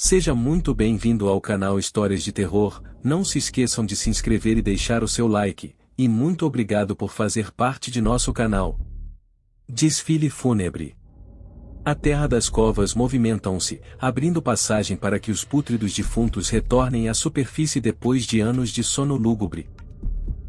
Seja muito bem-vindo ao canal Histórias de Terror. Não se esqueçam de se inscrever e deixar o seu like, e muito obrigado por fazer parte de nosso canal. Desfile fúnebre. A terra das covas movimentam-se, abrindo passagem para que os pútridos defuntos retornem à superfície depois de anos de sono lúgubre.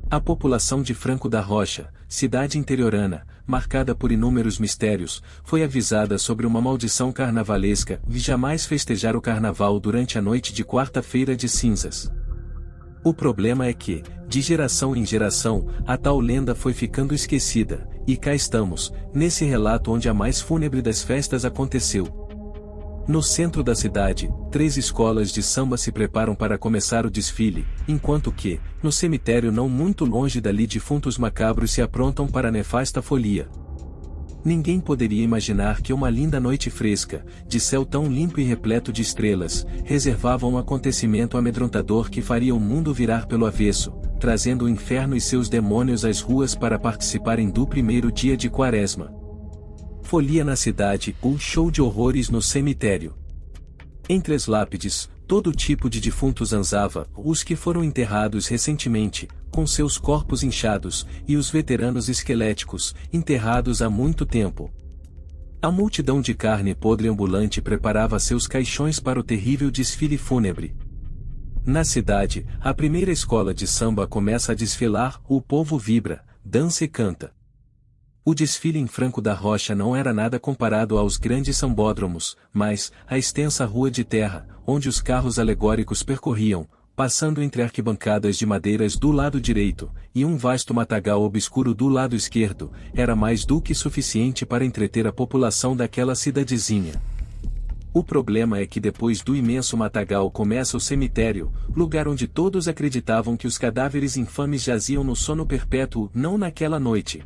A população de Franco da Rocha, cidade interiorana, marcada por inúmeros mistérios, foi avisada sobre uma maldição carnavalesca de jamais festejar o carnaval durante a noite de quarta-feira de cinzas. O problema é que, de geração em geração, a tal lenda foi ficando esquecida, e cá estamos, nesse relato onde a mais fúnebre das festas aconteceu. No centro da cidade, 3 escolas de samba se preparam para começar o desfile, enquanto que, no cemitério não muito longe dali, defuntos macabros se aprontam para a nefasta folia. Ninguém poderia imaginar que uma linda noite fresca, de céu tão limpo e repleto de estrelas, reservava um acontecimento amedrontador que faria o mundo virar pelo avesso, trazendo o inferno e seus demônios às ruas para participarem do primeiro dia de Quaresma. Folia na cidade, ou show de horrores no cemitério. Entre as lápides, todo tipo de defunto zanzava, os que foram enterrados recentemente, com seus corpos inchados, e os veteranos esqueléticos, enterrados há muito tempo. A multidão de carne podre ambulante preparava seus caixões para o terrível desfile fúnebre. Na cidade, a primeira escola de samba começa a desfilar, o povo vibra, dança e canta. O desfile em Franco da Rocha não era nada comparado aos grandes sambódromos, mas, a extensa rua de terra, onde os carros alegóricos percorriam, passando entre arquibancadas de madeiras do lado direito, e um vasto matagal obscuro do lado esquerdo, era mais do que suficiente para entreter a população daquela cidadezinha. O problema é que depois do imenso matagal começa o cemitério, lugar onde todos acreditavam que os cadáveres infames jaziam no sono perpétuo, não naquela noite.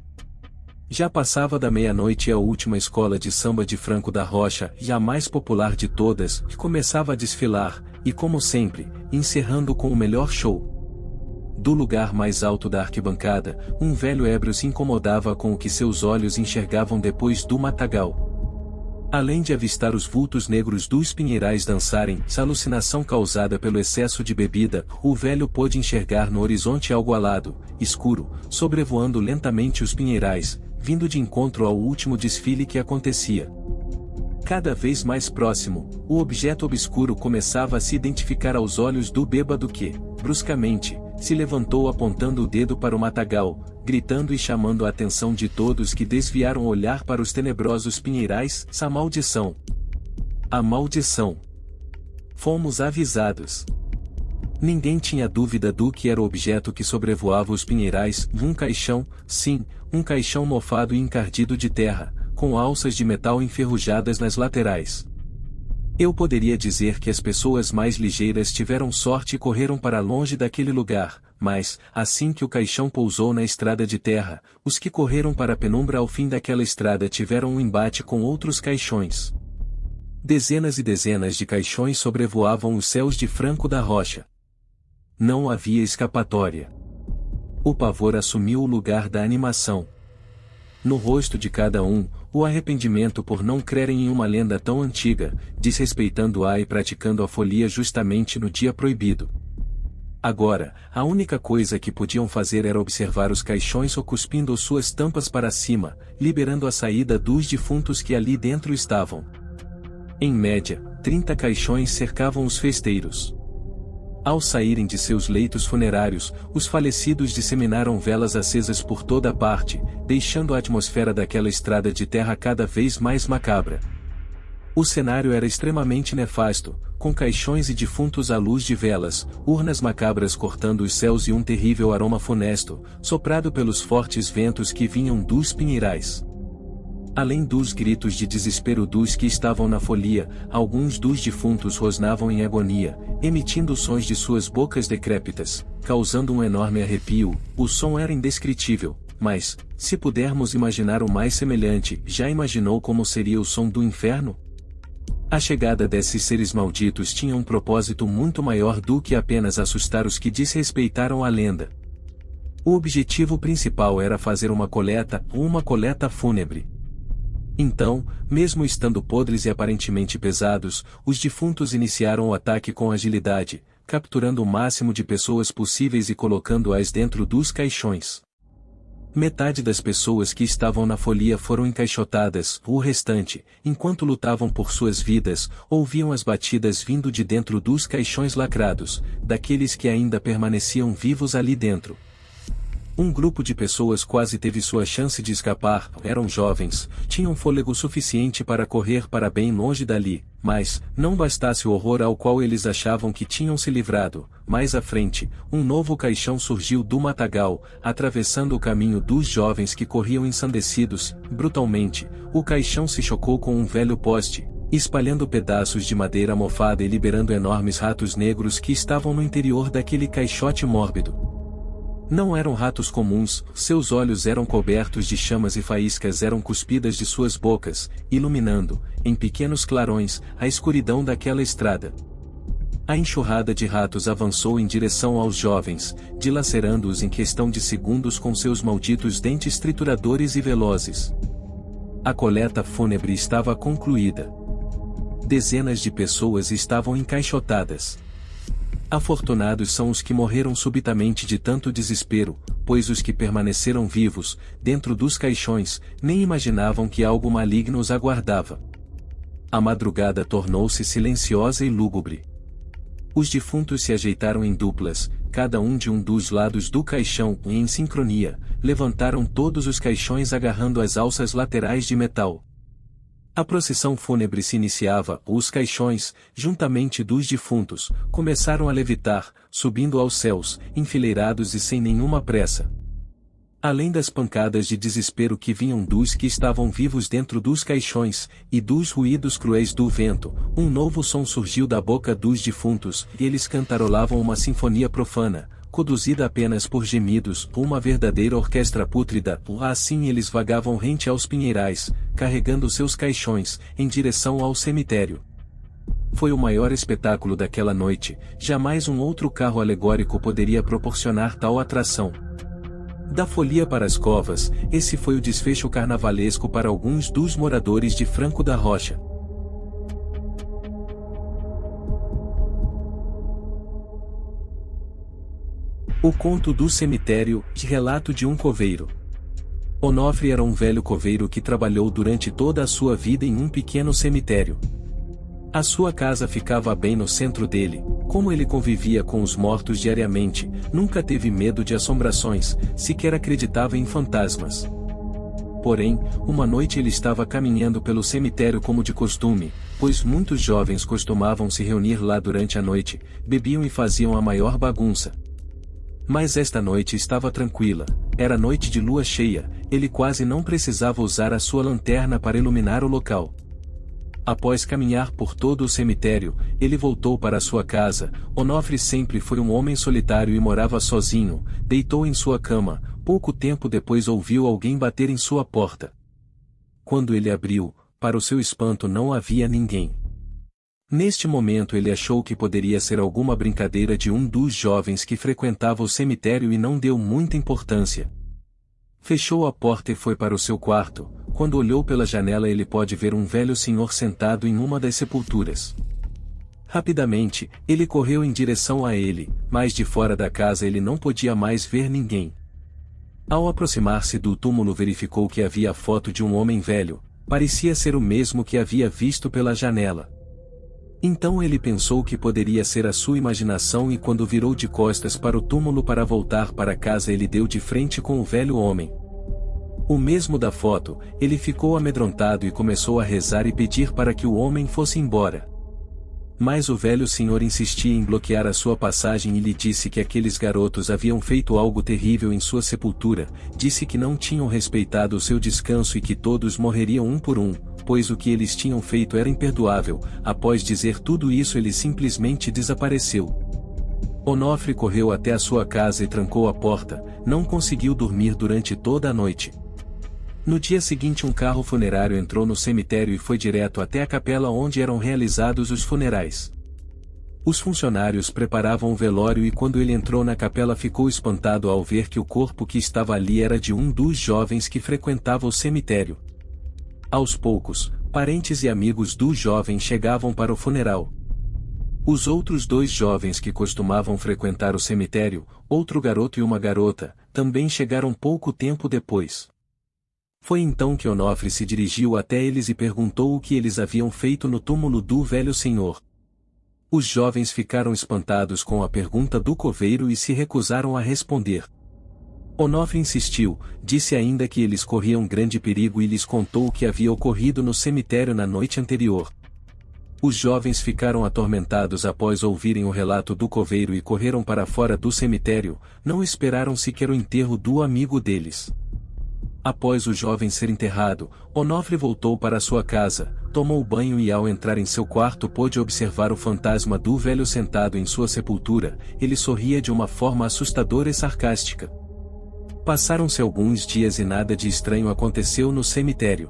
Já passava da meia-noite e a última escola de samba de Franco da Rocha, e a mais popular de todas, começava a desfilar, e como sempre, encerrando com o melhor show. Do lugar mais alto da arquibancada, um velho ébrio se incomodava com o que seus olhos enxergavam depois do matagal. Além de avistar os vultos negros dos pinheirais dançarem, alucinação causada pelo excesso de bebida, o velho pôde enxergar no horizonte algo alado, escuro, sobrevoando lentamente os pinheirais, vindo de encontro ao último desfile que acontecia. Cada vez mais próximo, o objeto obscuro começava a se identificar aos olhos do bêbado que, bruscamente, se levantou apontando o dedo para o matagal, gritando e chamando a atenção de todos que desviaram o olhar para os tenebrosos pinheirais. A maldição! A maldição! Fomos avisados. Ninguém tinha dúvida do que era o objeto que sobrevoava os pinheirais, um caixão, sim, um caixão mofado e encardido de terra, com alças de metal enferrujadas nas laterais. Eu poderia dizer que as pessoas mais ligeiras tiveram sorte e correram para longe daquele lugar, mas, assim que o caixão pousou na estrada de terra, os que correram para a penumbra ao fim daquela estrada tiveram um embate com outros caixões. Dezenas e dezenas de caixões sobrevoavam os céus de Franco da Rocha. Não havia escapatória. O pavor assumiu o lugar da animação. No rosto de cada um, o arrependimento por não crerem em uma lenda tão antiga, desrespeitando-a e praticando a folia justamente no dia proibido. Agora, a única coisa que podiam fazer era observar os caixões cuspindo suas tampas para cima, liberando a saída dos defuntos que ali dentro estavam. Em média, 30 caixões cercavam os festeiros. Ao saírem de seus leitos funerários, os falecidos disseminaram velas acesas por toda parte, deixando a atmosfera daquela estrada de terra cada vez mais macabra. O cenário era extremamente nefasto, com caixões e defuntos à luz de velas, urnas macabras cortando os céus e um terrível aroma funesto, soprado pelos fortes ventos que vinham dos pinheirais. Além dos gritos de desespero dos que estavam na folia, alguns dos defuntos rosnavam em agonia, emitindo sons de suas bocas decrépitas, causando um enorme arrepio. O som era indescritível, mas, se pudermos imaginar o mais semelhante, já imaginou como seria o som do inferno? A chegada desses seres malditos tinha um propósito muito maior do que apenas assustar os que desrespeitaram a lenda. O objetivo principal era fazer uma coleta fúnebre. Então, mesmo estando podres e aparentemente pesados, os defuntos iniciaram o ataque com agilidade, capturando o máximo de pessoas possíveis e colocando-as dentro dos caixões. Metade das pessoas que estavam na folia foram encaixotadas, o restante, enquanto lutavam por suas vidas, ouviam as batidas vindo de dentro dos caixões lacrados, daqueles que ainda permaneciam vivos ali dentro. Um grupo de pessoas quase teve sua chance de escapar, eram jovens, tinham fôlego suficiente para correr para bem longe dali, mas, não bastasse o horror ao qual eles achavam que tinham se livrado, mais à frente, um novo caixão surgiu do matagal, atravessando o caminho dos jovens que corriam ensandecidos. Brutalmente, o caixão se chocou com um velho poste, espalhando pedaços de madeira mofada e liberando enormes ratos negros que estavam no interior daquele caixote mórbido. Não eram ratos comuns, seus olhos eram cobertos de chamas e faíscas eram cuspidas de suas bocas, iluminando, em pequenos clarões, a escuridão daquela estrada. A enxurrada de ratos avançou em direção aos jovens, dilacerando-os em questão de segundos com seus malditos dentes trituradores e velozes. A coleta fúnebre estava concluída. Dezenas de pessoas estavam encaixotadas. Afortunados são os que morreram subitamente de tanto desespero, pois os que permaneceram vivos, dentro dos caixões, nem imaginavam que algo maligno os aguardava. A madrugada tornou-se silenciosa e lúgubre. Os defuntos se ajeitaram em duplas, cada um de um dos lados do caixão e em sincronia, levantaram todos os caixões agarrando as alças laterais de metal. A procissão fúnebre se iniciava, os caixões, juntamente dos defuntos, começaram a levitar, subindo aos céus, enfileirados e sem nenhuma pressa. Além das pancadas de desespero que vinham dos que estavam vivos dentro dos caixões, e dos ruídos cruéis do vento, um novo som surgiu da boca dos defuntos, e eles cantarolavam uma sinfonia profana, conduzida apenas por gemidos, uma verdadeira orquestra pútrida. Assim eles vagavam rente aos pinheirais, carregando seus caixões, em direção ao cemitério. Foi o maior espetáculo daquela noite, jamais um outro carro alegórico poderia proporcionar tal atração. Da folia para as covas, esse foi o desfecho carnavalesco para alguns dos moradores de Franco da Rocha. O conto do cemitério, relato de um coveiro. Onofre era um velho coveiro que trabalhou durante toda a sua vida em um pequeno cemitério. A sua casa ficava bem no centro dele. Como ele convivia com os mortos diariamente, nunca teve medo de assombrações, sequer acreditava em fantasmas. Porém, uma noite ele estava caminhando pelo cemitério como de costume, pois muitos jovens costumavam se reunir lá durante a noite, bebiam e faziam a maior bagunça. Mas esta noite estava tranquila, era noite de lua cheia, ele quase não precisava usar a sua lanterna para iluminar o local. Após caminhar por todo o cemitério, ele voltou para sua casa. Onofre sempre foi um homem solitário e morava sozinho, deitou em sua cama, pouco tempo depois ouviu alguém bater em sua porta. Quando ele abriu, para o seu espanto não havia ninguém. Neste momento ele achou que poderia ser alguma brincadeira de um dos jovens que frequentava o cemitério e não deu muita importância. Fechou a porta e foi para o seu quarto. Quando olhou pela janela ele pôde ver um velho senhor sentado em uma das sepulturas. Rapidamente, ele correu em direção a ele, mas de fora da casa ele não podia mais ver ninguém. Ao aproximar-se do túmulo verificou que havia a foto de um homem velho, parecia ser o mesmo que havia visto pela janela. Então ele pensou que poderia ser a sua imaginação e quando virou de costas para o túmulo para voltar para casa ele deu de frente com o velho homem. O mesmo da foto, ele ficou amedrontado e começou a rezar e pedir para que o homem fosse embora. Mas o velho senhor insistia em bloquear a sua passagem e lhe disse que aqueles garotos haviam feito algo terrível em sua sepultura, disse que não tinham respeitado o seu descanso e que todos morreriam um por um, pois o que eles tinham feito era imperdoável. Após dizer tudo isso ele simplesmente desapareceu. Onofre correu até a sua casa e trancou a porta, não conseguiu dormir durante toda a noite. No dia seguinte um carro funerário entrou no cemitério e foi direto até a capela onde eram realizados os funerais. Os funcionários preparavam o velório e quando ele entrou na capela ficou espantado ao ver que o corpo que estava ali era de um dos jovens que frequentava o cemitério. Aos poucos, parentes e amigos do jovem chegavam para o funeral. Os outros 2 jovens que costumavam frequentar o cemitério, outro garoto e uma garota, também chegaram pouco tempo depois. Foi então que Onofre se dirigiu até eles e perguntou o que eles haviam feito no túmulo do velho senhor. Os jovens ficaram espantados com a pergunta do coveiro e se recusaram a responder. Onofre insistiu, disse ainda que eles corriam grande perigo e lhes contou o que havia ocorrido no cemitério na noite anterior. Os jovens ficaram atormentados após ouvirem o relato do coveiro e correram para fora do cemitério, não esperaram sequer o enterro do amigo deles. Após o jovem ser enterrado, Onofre voltou para sua casa, tomou banho e ao entrar em seu quarto pôde observar o fantasma do velho sentado em sua sepultura. Ele sorria de uma forma assustadora e sarcástica. Passaram-se alguns dias e nada de estranho aconteceu no cemitério.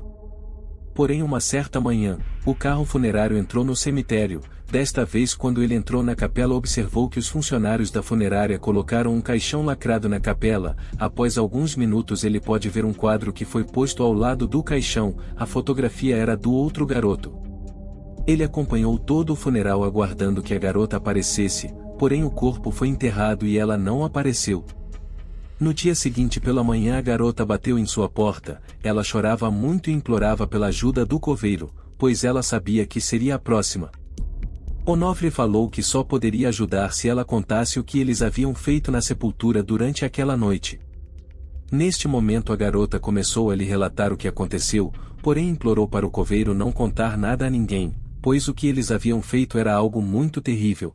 Porém uma certa manhã, o carro funerário entrou no cemitério. Desta vez quando ele entrou na capela observou que os funcionários da funerária colocaram um caixão lacrado na capela. Após alguns minutos ele pode ver um quadro que foi posto ao lado do caixão. A fotografia era do outro garoto. Ele acompanhou todo o funeral aguardando que a garota aparecesse, porém o corpo foi enterrado e ela não apareceu. No dia seguinte pela manhã a garota bateu em sua porta. Ela chorava muito e implorava pela ajuda do coveiro, pois ela sabia que seria a próxima. Onofre falou que só poderia ajudar se ela contasse o que eles haviam feito na sepultura durante aquela noite. Neste momento a garota começou a lhe relatar o que aconteceu, porém implorou para o coveiro não contar nada a ninguém, pois o que eles haviam feito era algo muito terrível.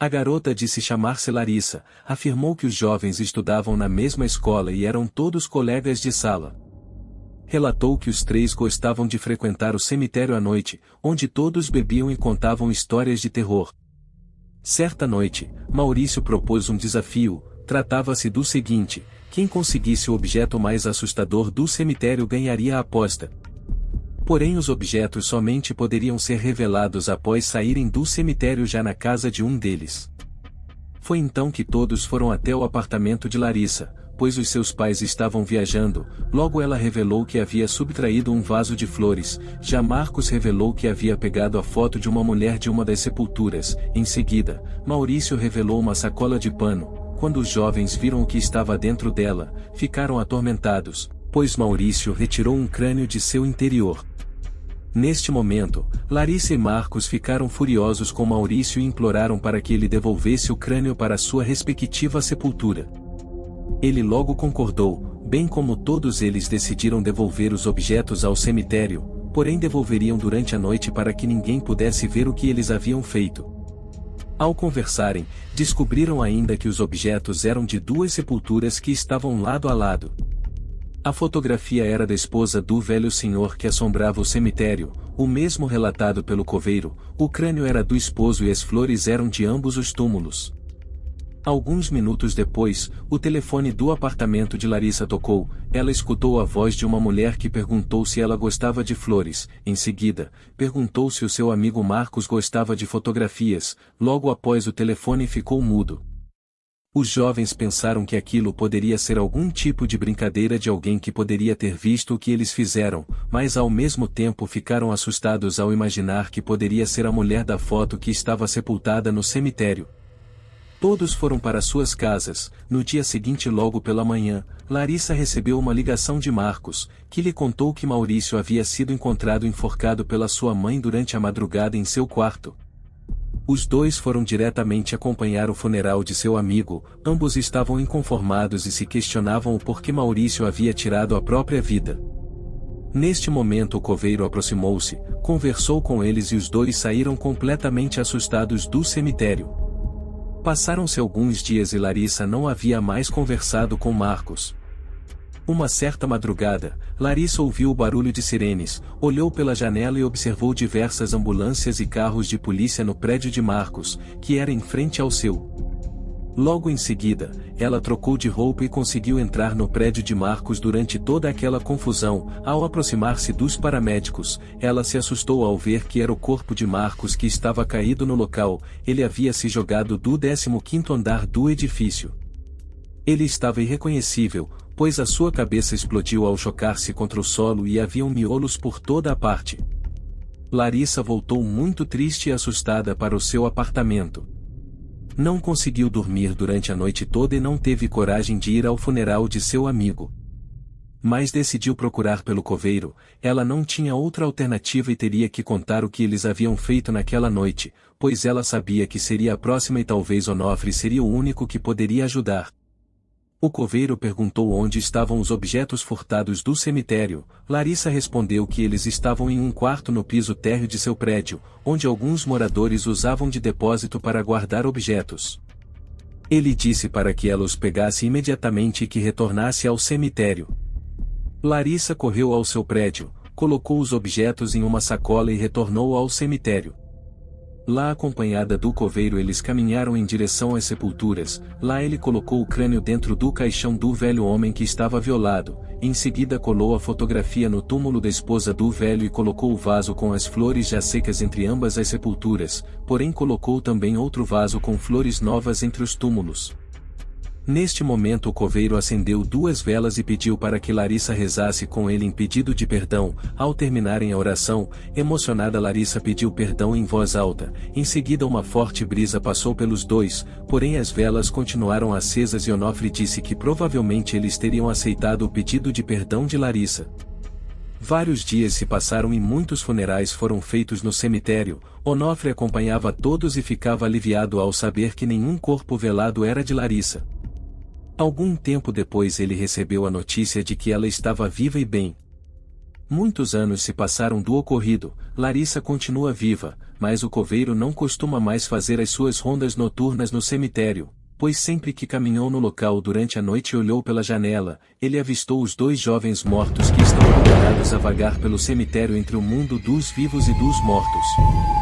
A garota disse chamar-se Larissa, afirmou que os jovens estudavam na mesma escola e eram todos colegas de sala. Relatou que os 3 gostavam de frequentar o cemitério à noite, onde todos bebiam e contavam histórias de terror. Certa noite, Maurício propôs um desafio. Tratava-se do seguinte: quem conseguisse o objeto mais assustador do cemitério ganharia a aposta. Porém os objetos somente poderiam ser revelados após saírem do cemitério já na casa de um deles. Foi então que todos foram até o apartamento de Larissa, pois os seus pais estavam viajando. Logo ela revelou que havia subtraído um vaso de flores. Já Marcos revelou que havia pegado a foto de uma mulher de uma das sepulturas. Em seguida, Maurício revelou uma sacola de pano. Quando os jovens viram o que estava dentro dela, ficaram atormentados, pois Maurício retirou um crânio de seu interior. Neste momento, Larissa e Marcos ficaram furiosos com Maurício e imploraram para que ele devolvesse o crânio para sua respectiva sepultura. Ele logo concordou, bem como todos eles decidiram devolver os objetos ao cemitério, porém devolveriam durante a noite para que ninguém pudesse ver o que eles haviam feito. Ao conversarem, descobriram ainda que os objetos eram de 2 sepulturas que estavam lado a lado. A fotografia era da esposa do velho senhor que assombrava o cemitério, o mesmo relatado pelo coveiro. O crânio era do esposo e as flores eram de ambos os túmulos. Alguns minutos depois, o telefone do apartamento de Larissa tocou. Ela escutou a voz de uma mulher que perguntou se ela gostava de flores. Em seguida, perguntou se o seu amigo Marcos gostava de fotografias. Logo após o telefone ficou mudo. Os jovens pensaram que aquilo poderia ser algum tipo de brincadeira de alguém que poderia ter visto o que eles fizeram, mas ao mesmo tempo ficaram assustados ao imaginar que poderia ser a mulher da foto que estava sepultada no cemitério. Todos foram para suas casas. No dia seguinte, logo pela manhã, Larissa recebeu uma ligação de Marcos, que lhe contou que Maurício havia sido encontrado enforcado pela sua mãe durante a madrugada em seu quarto. Os 2 foram diretamente acompanhar o funeral de seu amigo. Ambos estavam inconformados e se questionavam o porquê Maurício havia tirado a própria vida. Neste momento o coveiro aproximou-se, conversou com eles e os 2 saíram completamente assustados do cemitério. Passaram-se alguns dias e Larissa não havia mais conversado com Marcos. Uma certa madrugada, Larissa ouviu o barulho de sirenes, olhou pela janela e observou diversas ambulâncias e carros de polícia no prédio de Marcos, que era em frente ao seu. Logo em seguida, ela trocou de roupa e conseguiu entrar no prédio de Marcos durante toda aquela confusão. Ao aproximar-se dos paramédicos, ela se assustou ao ver que era o corpo de Marcos que estava caído no local. Ele havia se jogado do 15º andar do edifício. Ele estava irreconhecível. pois a sua cabeça explodiu ao chocar-se contra o solo e haviam miolos por toda a parte. Larissa voltou muito triste e assustada para o seu apartamento. Não conseguiu dormir durante a noite toda e não teve coragem de ir ao funeral de seu amigo. Mas decidiu procurar pelo coveiro. Ela não tinha outra alternativa e teria que contar o que eles haviam feito naquela noite, pois ela sabia que seria a próxima e talvez Onofre seria o único que poderia ajudar. O coveiro perguntou onde estavam os objetos furtados do cemitério. Larissa respondeu que eles estavam em um quarto no piso térreo de seu prédio, onde alguns moradores usavam de depósito para guardar objetos. Ele disse para que ela os pegasse imediatamente e que retornasse ao cemitério. Larissa correu ao seu prédio, colocou os objetos em uma sacola e retornou ao cemitério. Lá, acompanhada do coveiro, eles caminharam em direção às sepulturas. Lá ele colocou o crânio dentro do caixão do velho homem que estava violado. Em seguida colou a fotografia no túmulo da esposa do velho e colocou o vaso com as flores já secas entre ambas as sepulturas, porém colocou também outro vaso com flores novas entre os túmulos. Neste momento o coveiro acendeu 2 velas e pediu para que Larissa rezasse com ele em pedido de perdão. Ao terminarem a oração, emocionada Larissa pediu perdão em voz alta. Em seguida uma forte brisa passou pelos dois, porém as velas continuaram acesas e Onofre disse que provavelmente eles teriam aceitado o pedido de perdão de Larissa. Vários dias se passaram e muitos funerais foram feitos no cemitério. Onofre acompanhava todos e ficava aliviado ao saber que nenhum corpo velado era de Larissa. Algum tempo depois ele recebeu a notícia de que ela estava viva e bem. Muitos anos se passaram do ocorrido. Larissa continua viva, mas o coveiro não costuma mais fazer as suas rondas noturnas no cemitério, pois sempre que caminhou no local durante a noite e olhou pela janela, ele avistou os 2 jovens mortos que estão condenados a vagar pelo cemitério entre o mundo dos vivos e dos mortos.